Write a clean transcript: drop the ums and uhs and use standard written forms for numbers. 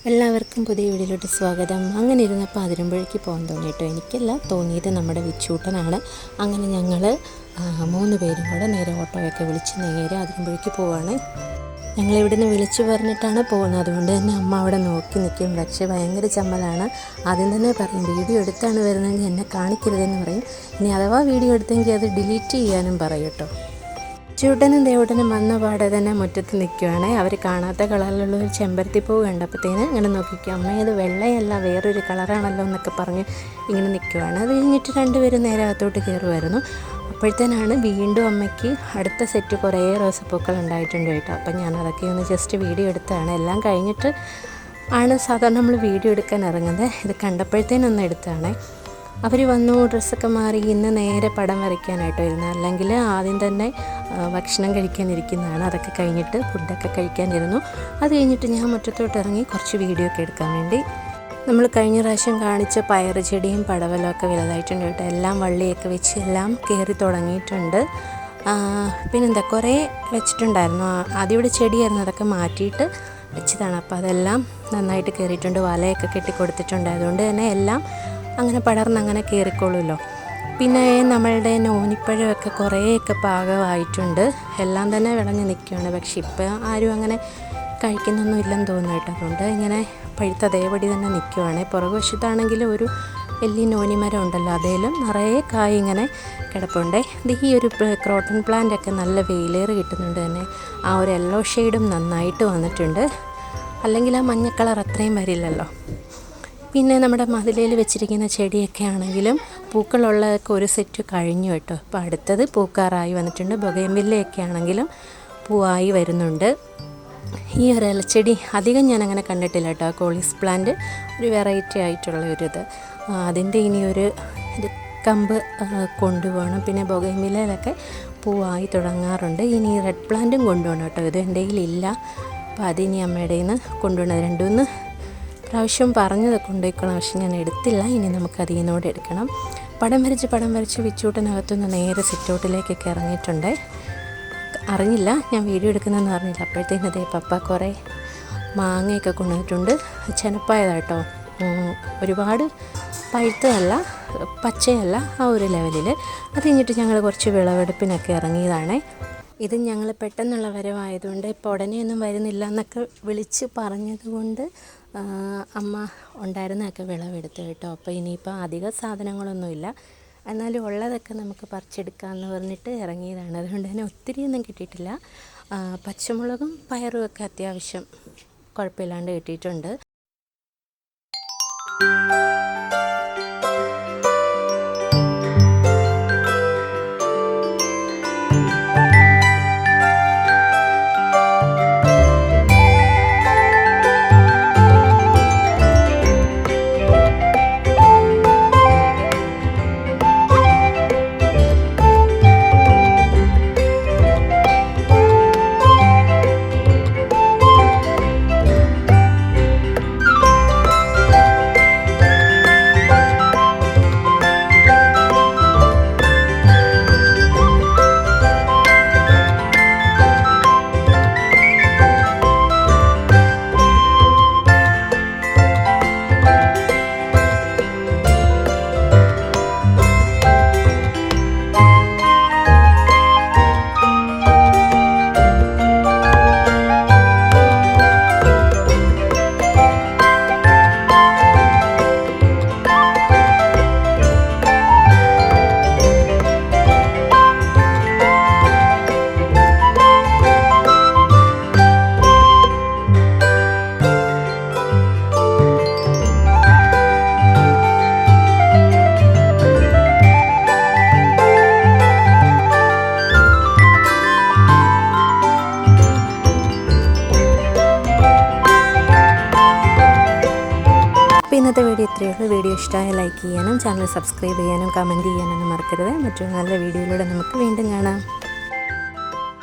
എല്ലാവർക്കും പുതിയ വീഡിയോയിലോട്ട് സ്വാഗതം. അങ്ങനെ ഇരുന്നപ്പോൾ അതിരമ്പുഴയ്ക്ക് പോകാൻ തോന്നിയിട്ടോ. എനിക്കല്ല തോന്നിയത് നമ്മുടെ വിച്ചൂട്ടനാണ്. അങ്ങനെ ഞങ്ങൾ 3 പേരും കൂടെ നേരെ ഓട്ടോയൊക്കെ വിളിച്ച് നേരെ അതിരമ്പുഴയ്ക്ക് പോവുകയാണ്. ഞങ്ങളിവിടുന്ന് വിളിച്ചു പറഞ്ഞിട്ടാണ് പോകുന്നത്. അതുകൊണ്ട് തന്നെ അമ്മ അവിടെ നോക്കി നിൽക്കും. പക്ഷേ ഭയങ്കര ചമ്മലാണ്. ആദ്യം തന്നെ പറയും, വീഡിയോ എടുത്താണ് വരുന്നതെങ്കിൽ എന്നെ കാണിക്കരുതെന്ന് പറയും. ഇനി അഥവാ വീഡിയോ എടുത്തെങ്കിൽ അത് ഡിലീറ്റ് ചെയ്യാനും പറയും കേട്ടോ. ചൂട്ടനും ദേവൂട്ടനും വന്ന പാടെ തന്നെ മുറ്റത്ത് നിൽക്കുവാണേ. അവർ കാണാത്ത കളറിലുള്ള ഒരു ചെമ്പരത്തിപ്പൂവ് കണ്ടപ്പോഴത്തേന് ഇങ്ങനെ നോക്കിക്കും, അമ്മ ഇത് വെള്ളയല്ല വേറൊരു കളറാണല്ലോ എന്നൊക്കെ പറഞ്ഞ് ഇങ്ങനെ നിൽക്കുവാണ്. അത് കഴിഞ്ഞിട്ട് 2 പേരും നേരെ അകത്തോട്ട് കയറുമായിരുന്നു. അപ്പോഴത്തേനാണ് വീണ്ടും അമ്മയ്ക്ക് അടുത്ത സെറ്റ് കുറേ റോസപ്പൂക്കൾ ഉണ്ടായിട്ടുണ്ട് കേട്ടോ. അപ്പം ഞാൻ അതൊക്കെ ഒന്ന് ജസ്റ്റ് വീഡിയോ എടുത്തതാണ്. എല്ലാം കഴിഞ്ഞിട്ട് ആണ് സാധാരണ നമ്മൾ വീഡിയോ എടുക്കാൻ ഇറങ്ങുന്നത്. ഇത് കണ്ടപ്പോഴത്തേനൊന്ന് എടുത്തതാണ്. അവർ വന്നു, ഡ്രസ്സൊക്കെ മാറി. ഇന്ന് നേരെ പടം വരയ്ക്കാനായിട്ട് വരുന്നത്. അല്ലെങ്കിൽ ആദ്യം തന്നെ ഭക്ഷണം കഴിക്കാനിരിക്കുന്നതാണ്. അതൊക്കെ കഴിഞ്ഞിട്ട് ഫുഡൊക്കെ കഴിക്കാനിരുന്നു. അത് കഴിഞ്ഞിട്ട് ഞാൻ മുറ്റത്തോട്ട് ഇറങ്ങി കുറച്ച് വീഡിയോ ഒക്കെ എടുക്കാൻ വേണ്ടി. നമ്മൾ കഴിഞ്ഞ പ്രാവശ്യം കാണിച്ച പയറ് ചെടിയും പടവലമൊക്കെ വലുതായിട്ടുണ്ട് കേട്ടോ. എല്ലാം വള്ളിയൊക്കെ വെച്ച് എല്ലാം കയറി തുടങ്ങിയിട്ടുണ്ട്. പിന്നെന്താ കുറേ വെച്ചിട്ടുണ്ടായിരുന്നു. ആദ്യം ഇവിടെ ചെടിയായിരുന്നു, അതൊക്കെ മാറ്റിയിട്ട് വെച്ചതാണ്. അപ്പോൾ അതെല്ലാം നന്നായിട്ട് കയറിയിട്ടുണ്ട്. വലയൊക്കെ കെട്ടി കൊടുത്തിട്ടുണ്ട്. അതുകൊണ്ട് തന്നെ എല്ലാം അങ്ങനെ പടർന്നങ്ങനെ കയറിക്കോളുമല്ലോ. പിന്നെ നമ്മളുടെ നോനിപ്പഴമൊക്കെ കുറേയൊക്കെ പാകമായിട്ടുണ്ട്. എല്ലാം തന്നെ വിളഞ്ഞ് നിൽക്കുകയാണ്. പക്ഷെ ഇപ്പോൾ ആരും അങ്ങനെ കഴിക്കുന്നൊന്നും ഇല്ലെന്ന് തോന്നുന്നു കേട്ടോ. അതുകൊണ്ട് ഇങ്ങനെ പഴുത്ത് അതേപടി തന്നെ നിൽക്കുവാണ്. പുറകുവശത്താണെങ്കിൽ ഒരു വലിയ നോനിമരം ഉണ്ടല്ലോ, അതേലും നിറയെ കായ് ഇങ്ങനെ കിടപ്പുണ്ട്. ഈ ഒരു ക്രോട്ടൺ പ്ലാന്റൊക്കെ നല്ല വെയിലേറ് കിട്ടുന്നുണ്ട് തന്നെ. ആ ഒരു യെല്ലോ ഷെയ്ഡും നന്നായിട്ട് വന്നിട്ടുണ്ട്. അല്ലെങ്കിൽ ആ മഞ്ഞ കളർ അത്രയും വരില്ലല്ലോ. പിന്നെ നമ്മുടെ മതിലയിൽ വെച്ചിരിക്കുന്ന ചെടിയൊക്കെ ആണെങ്കിലും പൂക്കളുള്ളതൊക്കെ ഒരു സെറ്റ് കഴിഞ്ഞു കേട്ടോ. അപ്പോൾ അടുത്തത് പൂക്കാറായി വന്നിട്ടുണ്ട്. ബൊഗൈൻവില്ലയൊക്കെ ആണെങ്കിലും പൂവായി വരുന്നുണ്ട്. ഈ ഒരു ഇലച്ചെടി അധികം ഞാനങ്ങനെ കണ്ടിട്ടില്ല കേട്ടോ. കോളീസ് പ്ലാന്റ് ഒരു വെറൈറ്റി ആയിട്ടുള്ള ഒരിത്. അതിൻ്റെ ഇനിയൊരു കമ്പ് കൊണ്ടുപോകണം. പിന്നെ ബൊഗൈൻവില്ലയിലൊക്കെ പൂവായി തുടങ്ങാറുണ്ട്. ഇനി റെഡ് പ്ലാന്റും കൊണ്ടുപോകണം കേട്ടോ. ഇത് എൻ്റെ കയ്യിലില്ല. അപ്പോൾ അതിനി അമ്മയുടെ നിന്ന് കൊണ്ടുപോകണം. 2-3 പ്രാവശ്യം പറഞ്ഞത് കൊണ്ടുപോയിക്കണം. പക്ഷെ ഞാൻ എടുത്തില്ല. ഇനി നമുക്കത് ഇതിനോട് എടുക്കണം. പടം വരച്ച് വിച്ചൂട്ടനകത്തുനിന്ന് നേരെ സിറ്റൗട്ടിലേക്കൊക്കെ ഇറങ്ങിയിട്ടുണ്ട്. അറിഞ്ഞില്ല ഞാൻ വീഡിയോ എടുക്കുന്നതെന്ന് അറിഞ്ഞില്ല. അപ്പോഴത്തേക്കും അതേ പപ്പ കുറേ മാങ്ങയൊക്കെ കൊണ്ടുവന്നിട്ടുണ്ട്. ചെനപ്പായതാട്ടോ. ഒരുപാട് പഴുത്തതല്ല, പച്ചയല്ല, ആ ഒരു ലെവലിൽ. അത് കഴിഞ്ഞിട്ട് ഞങ്ങൾ കുറച്ച് വിളവെടുപ്പിനൊക്കെ ഇറങ്ങിയതാണ്. ഇത് ഞങ്ങൾ പെട്ടെന്നുള്ള വരവായതുകൊണ്ട് ഇപ്പോൾ ഉടനെയൊന്നും വരുന്നില്ല എന്നൊക്കെ വിളിച്ച് പറഞ്ഞതുകൊണ്ട് അമ്മ ഉണ്ടായിരുന്നതൊക്കെ വിളവെടുത്തു കേട്ടോ. അപ്പോൾ ഇനിയിപ്പോൾ അധിക സാധനങ്ങളൊന്നുമില്ല, എന്നാലും ഉള്ളതൊക്കെ നമുക്ക് പറിച്ചെടുക്കാമെന്ന് പറഞ്ഞിട്ട് ഇറങ്ങിയതാണ്. അതുകൊണ്ട് തന്നെ ഒത്തിരിയൊന്നും കിട്ടിയിട്ടില്ല. പച്ചമുളകും പയറും ഒക്കെ അത്യാവശ്യം കുഴപ്പമില്ലാണ്ട് കിട്ടിയിട്ടുണ്ട്. ഇന്നത്തെ വീഡിയോ ഇത്രയേ ഉള്ളൂ. വീഡിയോ ഇഷ്ടമായ ലൈക്ക് ചെയ്യാനും ചാനൽ സബ്സ്ക്രൈബ് ചെയ്യാനും കമൻറ്റ് ചെയ്യാനൊന്നും മറക്കരുത്. മറ്റൊരു നല്ല വീഡിയോയിലൂടെ നമുക്ക് വീണ്ടും കാണാം.